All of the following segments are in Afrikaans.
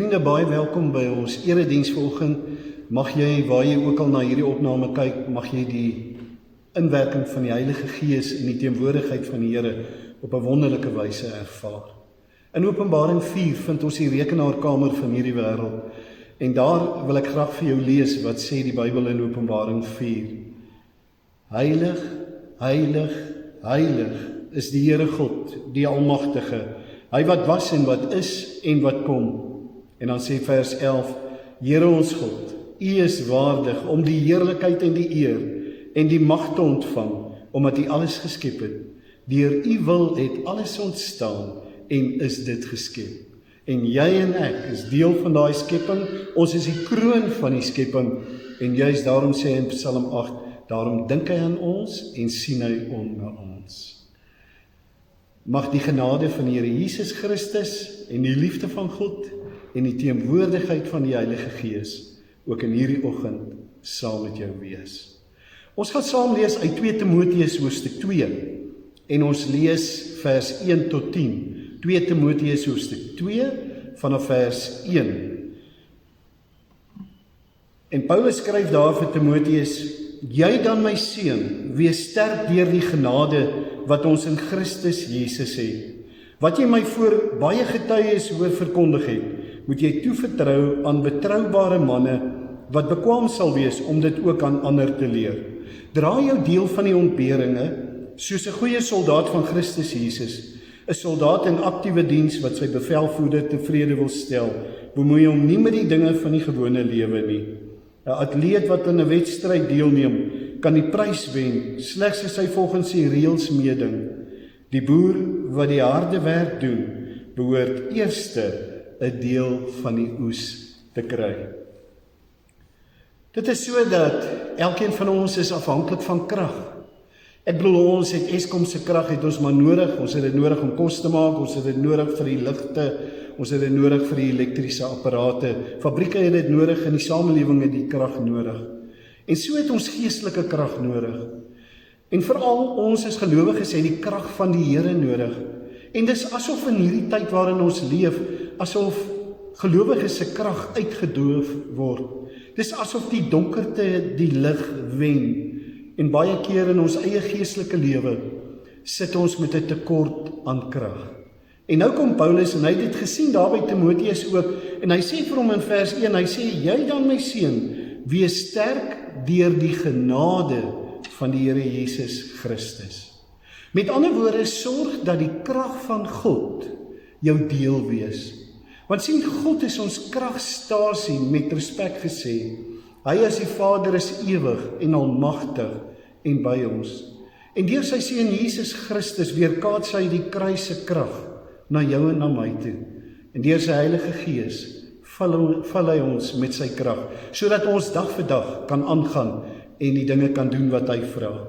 Vriende, baie welkom by ons erediens vanoggend. Mag jy, waar jy ook al na hierdie opname kyk, mag jy die inwerking van die Heilige Gees en die teenwoordigheid van die Here op 'n wonderlike wyse ervaar. In Openbaring 4 vind ons die rekenaarkamer van hierdie wêreld. En daar wil ek graag vir jou lees wat sê die Bybel in Openbaring 4. Heilig, heilig, heilig is die Here God, die Almagtige, hy wat was en wat is en wat kom. En dan sê vers 11, Here ons God, U is waardig om die heerlikheid en die eer en die mag te ontvang, omdat U alles geskep het. Deur U wil het alles ontstaan en is dit geskep. En jy en ek is deel van daai skepping, ons is die kroon van die skepping, en juist daarom sê in Psalm 8, daarom dink hy aan ons en sien hy om na ons. Mag die genade van die Here Jesus Christus en die liefde van God en die teenwoordigheid van die Heilige Gees ook in hierdie oggend saam met jou wees. Ons gaan saam lees uit 2 Timoteus hoofstuk 2 en ons lees vers 1 tot 10. 2 Timoteus hoofstuk 2 vanaf vers 1. En Paulus skryf daar vir Timoteus, jy dan my seun, wees sterk deur die genade wat ons in Christus Jesus het. Wat jy my voor baie getuies hoor verkondig het, moet jy toevertrou aan betroubare manne wat bekwaam sal wees om dit ook aan ander te leer. Dra jou deel van die ontberinge soos 'n goeie soldaat van Christus Jesus, 'n soldaat in aktiewe diens wat sy bevelvoerder tevrede wil stel, bemoei hom nie met die dinge van die gewone lewe nie. 'n Atleet wat in 'n wedstryd deelneem, kan die prys wen slegs as hy volgens die reëls meeding. Die boer wat die harde werk doen, behoort eerste 'n deel van die oes te kry. Dit is so dat elkeen van ons is afhanklik van krag. Ek bedoel, ons het Eskom se krag het ons maar nodig. Ons het dit nodig om kos te maak, ons het dit nodig vir die ligte, ons het dit nodig vir die elektriese apparate. Fabrieke het dit nodig en die samelewing het die krag nodig. En so het ons geestelike krag nodig. En veral ons as gelowiges het die krag van die Here nodig. En dis asof in hierdie tyd waarin ons leef, asof gelowiges se krag uitgedoof word. Dis asof die donkerte die lig wen. En baie keer in ons eie geestelike lewe sit ons met 'n tekort aan krag. En nou kom Paulus en hy het dit gesien daar by Timoteus ook, en hy sê vir hom in vers 1, hy sê, jy dan my seun, wees sterk deur die genade van die Here Jesus Christus. Met ander woorde, sorg dat die krag van God jou deel wees. Want sien, God is ons kragstasie met respek gesê. Hy as die Vader is ewig en almagtig en by ons. En deur sy seun Jesus Christus weerkaats hy die kruis se krag na jou en na my toe. En deur sy Heilige Gees vul hy ons met sy krag, sodat ons dag vir dag kan aangaan en die dinge kan doen wat hy vra.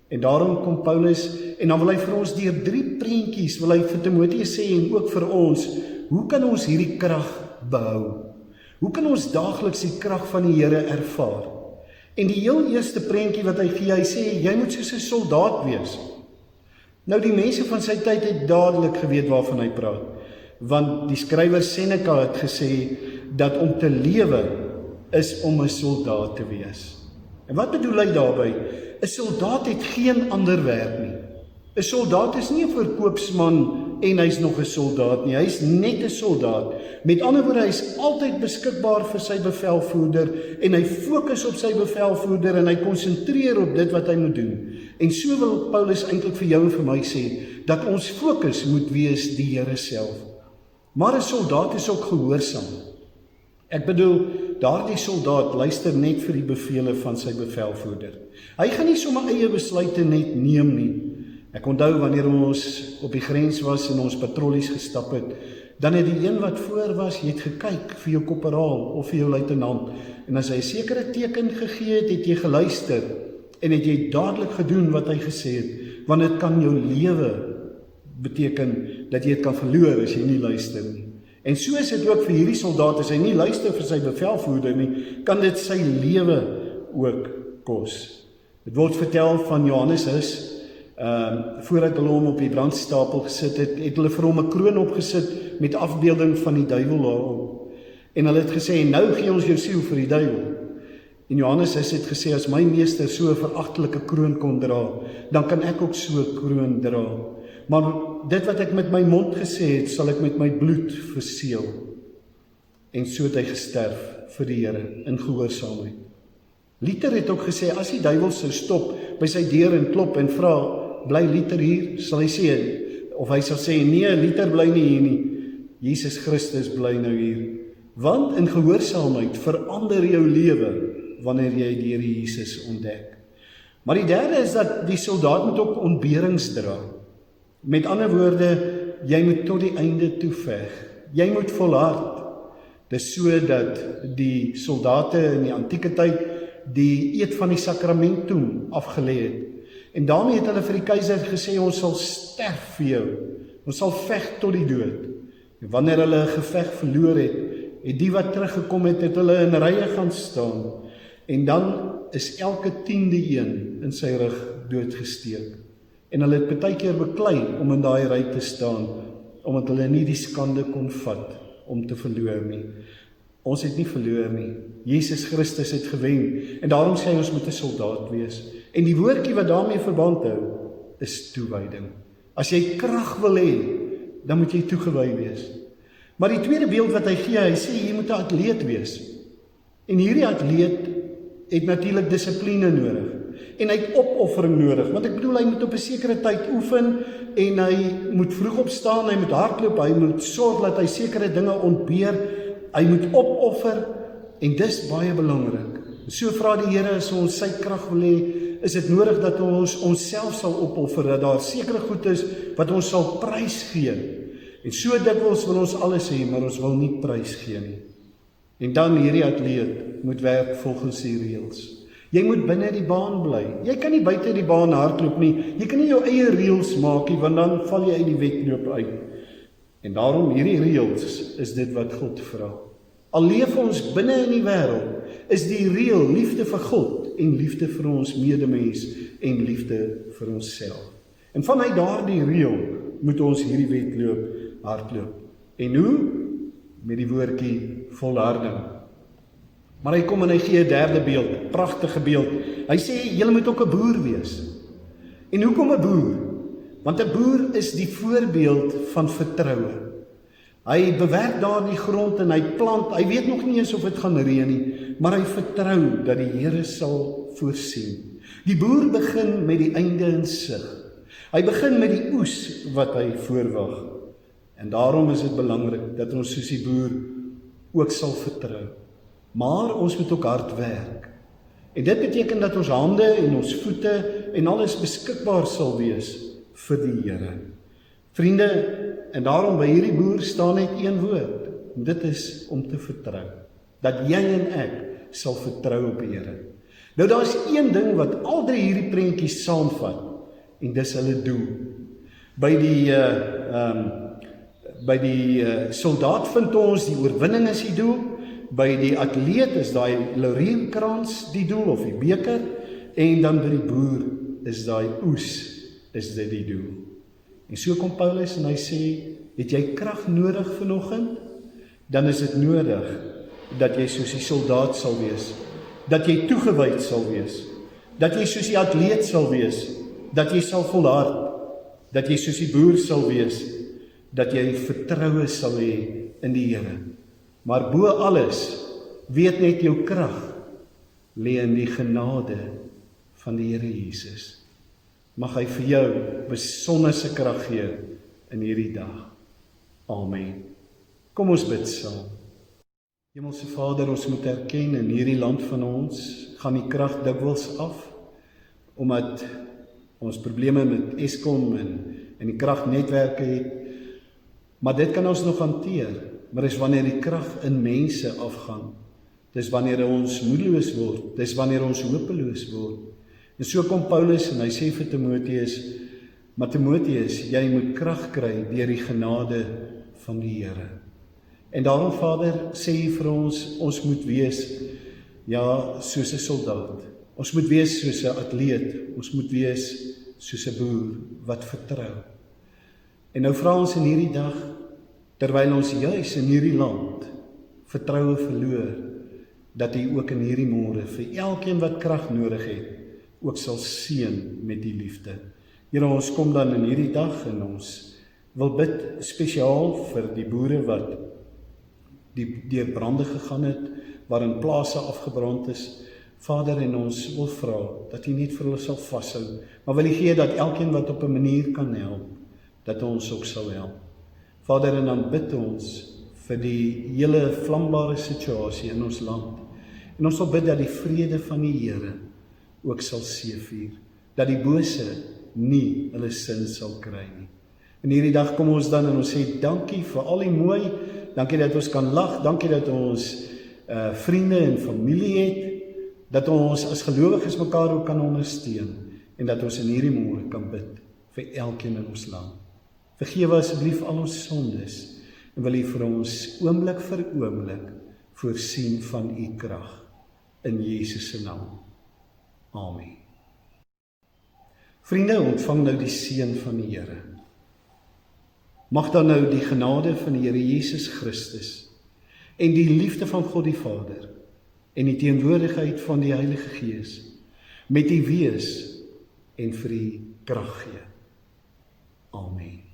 En daarom kom Paulus, en dan wil hy vir ons deur 3 prentjies, wil hy vir Timoteus sê, en ook vir ons, hoe kan ons hierdie krag behou? Hoe kan ons daagliks die krag van die Here ervaar? En die heel eerste prentjie wat hy gee, hy sê, jy moet soos 'n soldaat wees. Nou die mense van sy tyd het dadelik geweet waarvan hy praat, want die skrywer Seneca het gesê, dat om te lewe is om 'n soldaat te wees. En wat bedoel hy daarby? 'n Soldaat het geen ander werk nie. 'n Soldaat is nie 'n verkoopsman en hy's nog 'n soldaat nie, hy is net 'n soldaat. Met ander woorde, hy is altyd beskikbaar vir sy bevelvoerder, en hy fokus op sy bevelvoerder, en hy konsentreer op dit wat hy moet doen. En so wil Paulus eintlik vir jou en vir my sê, dat ons fokus moet wees die Here self. Maar 'n soldaat is ook gehoorsaam. Ek bedoel, daardie soldaat luister net vir die bevele van sy bevelvoerder. Hy gaan nie sommer eie besluite net neem nie. Ek onthou wanneer ons op die grens was en ons patrollies gestap het, dan het die een wat voor was, jy het gekyk vir jou korporaal of vir jou luitenant, en as hy 'n sekere teken gegee het, het jy geluister, en het jy dadelik gedoen wat hy gesê het, want dit kan jou lewe beteken, dat jy dit kan verloor as jy nie luister nie. En so is dit ook vir hierdie soldaat, as hy nie luister vir sy bevelvoerder nie, kan dit sy lewe ook kos. Dit word vertel van Johannes Hus, voordat hulle hom op die brandstapel gesit het, het hulle vir hom 'n kroon opgesit met afbeelding van die duiwel daarop. En hulle het gesê, nou gee ons jou siel vir die duiwel. En Johannes het gesê, as my meester so 'n veragtelike kroon kon dra, dan kan ek ook so 'n kroon dra. Maar dit wat ek met my mond gesê het, sal ek met my bloed verseël. En so het hy gesterf vir die Here in gehoorsaamheid. Luther het ook gesê, as die duiwel sou stop by sy deur en klop en vra, bly Luther hier, sal hy sê, of hy sal sê, nee, Luther bly nie hier nie, Jesus Christus bly nou hier. Want in gehoorsaamheid verander jou lewe wanneer jy die Here Jesus ontdek. Maar die derde is dat die soldaat moet ook ontberings dra. Met ander woorde, jy moet tot die einde toe veg. Jy moet volhard. Dis so dat die soldate in die antieke tyd die eed van die sakramentum afgelê het. En daarmee het hulle vir die keiser gesê, ons sal sterf vir jou. Ons sal veg tot die dood. En wanneer hulle 'n geveg verloor het die wat teruggekom het hulle in rye gaan staan. En dan is elke 10de een in sy rug doodgesteek. En hulle het baie keer beklei om in daai ry te staan, omdat hulle nie die skande kon vat om te verloor nie. Ons het nie verloor nie. Jesus Christus het gewen. En daarom sê hy ons moet 'n soldaat wees. En die woordjie wat daarmee verband hou, is toewyding. As jy krag wil hê, dan moet jy toegewy wees. Maar die tweede beeld wat hy gee, hy sê jy moet 'n atleet wees. En hierdie atleet het natuurlik dissipline nodig. En hy het opoffering nodig, want ek bedoel hy moet op 'n sekere tyd oefen en hy moet vroeg opstaan, hy moet hardloop, hy moet sorg dat hy sekere dinge ontbeer, hy moet opoffer en dis baie belangrik. So vra die Here, as ons sy krag wil hê, is dit nodig dat ons onsself sal opoffer, dat daar sekere goed is wat ons sal prys gee. En so dikwels wil ons alles hê, maar ons wil nie prys gee nie. En dan hierdie atleet moet werk volgens die reëls. Jy moet binne die baan bly. Jy kan nie buite die baan hardloop nie. Jy kan nie jou eie reëls maak nie, want dan val jy uit die wedloop uit. En daarom hierdie reëls is dit wat God vra. Al leef ons binne in die wêreld, is die reël liefde vir God en liefde vir ons medemens en liefde vir onsself. En vanuit daardie reël moet ons hierdie wedloop hardloop. En hoe? Met die woordjie volharding. Maar hy kom en hy gee 'n derde beeld, pragtige beeld. Hy sê, julle moet ook 'n boer wees. En hoekom 'n boer? Want 'n boer is die voorbeeld van vertroue. Hy bewerk daar die grond en hy plant, hy weet nog nie eens of dit gaan reën nie, maar hy vertrou dat die Here sal voorsien. Die boer begin met die einde in sig. Hy begin met die oes wat hy voorwag. En daarom is dit belangrik dat ons soos die boer ook sal vertrou. Maar ons moet ook hard werk. En dit beteken dat ons hande en ons voete en alles beskikbaar sal wees vir die Here. Vriende, en daarom by hierdie boer staan net een woord. En dit is om te vertrou. Dat jy en ek sal vertrou op die Here. Nou daar is een ding wat al drie hierdie prentjies saamvat. En dis hulle doel. By die soldaat vind ons die oorwinning is die doel. By die atleet is daai laurierkrans die doel of die beker. En dan by die boer is daai oes, is dit die doel. En so kom Paulus en hy sê, het jy krag nodig vanoggend? Dan is dit nodig dat jy soos die soldaat sal wees. Dat jy toegewyd sal wees. Dat jy soos die atleet sal wees. Dat jy sal volhard. Dat jy soos die boer sal wees. Dat jy vertroue sal hê in die Here. Maar bo alles, weet net jou krag lê in die genade van die Here Jesus. Mag hy vir jou besonderse krag gee in hierdie dag. Amen. Kom ons bid saam. Hemelse Vader, ons moet erken in hierdie land van ons gaan die krag dikwels af, omdat ons probleme met Eskom en die kragnetwerke het. Maar dit kan ons nog hanteer. Maar dis wanneer die krag in mense afgaan. Dis wanneer ons moedeloos word. Dis wanneer ons hopeloos word. En so kom Paulus en hy sê vir Timoteus, maar Timoteus, jy moet krag kry deur die genade van die Here. En daarom Vader, sê hy vir ons moet wees, ja, soos 'n soldaat. Ons moet wees soos 'n atleet. Ons moet wees soos 'n boer wat vertrou. En nou vra ons in hierdie dag, terwyl ons juis in hierdie land vertroue verloor, dat U ook in hierdie môre vir elkeen wat krag nodig het, ook sal seën met die liefde. Here, ons kom dan in hierdie dag en ons wil bid spesiaal vir die boere wat deur brande gegaan het, waarin plase afgebrand is. Vader, en ons wil vra dat U net vir hulle sal vashou, maar wil U gee dat elkeen wat op 'n manier kan help, dat ons ook sal help. Vader, en dan bid ons vir die hele vlambare situasie in ons land. En ons wil bid dat die vrede van die Here ook sal seëvier, dat die bose nie hulle sin sal kry nie. In hierdie dag kom ons dan en ons sê dankie vir al die mooi, dankie dat ons kan lag, dankie dat ons vriende en familie het, dat ons as gelowiges mekaar ook kan ondersteun, en dat ons in hierdie môre kan bid vir elkeen in ons land. Vergewe asseblief al ons sondes, en wil U vir ons oomblik vir oomblik voorsien van U krag, in Jesus se naam. Amen. Vriende, ontvang nou die seën van die Here. Mag dan nou die genade van die Here Jesus Christus, en die liefde van God die Vader, en die teenwoordigheid van die Heilige Gees, met U wees, en vir U krag gee. Amen.